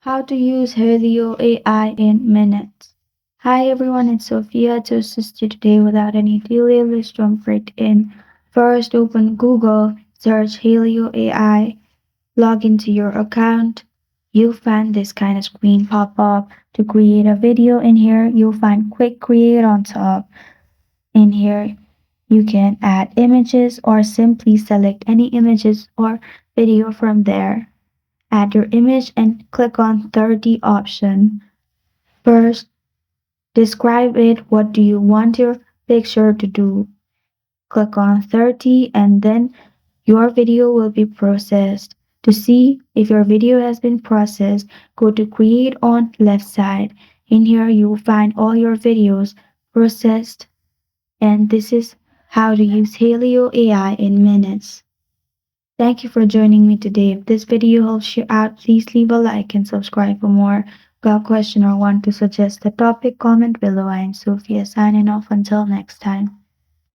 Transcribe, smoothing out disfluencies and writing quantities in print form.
How to use Hailuo AI in minutes. Hi everyone, it's Sophia to assist you today without any delay. Let's jump right in. First, open Google, search Hailuo AI, log into your account. You'll find this kind of screen pop up. To create a video in here, you'll find Quick Create on top. In here, you can add images or simply select any images or video from there. Add your image and click on 30 option. First, describe it. What do you want your picture to do? Click on 30 and then your video will be processed. To see if your video has been processed, go to create on left side. In here you will find all your videos processed, and this is how to use Hailuo AI in minutes. Thank you for joining me today. If this video helps you out, please leave a like and subscribe for more. Got a question or want to suggest a topic? Comment below. I am Sophia signing off until next time.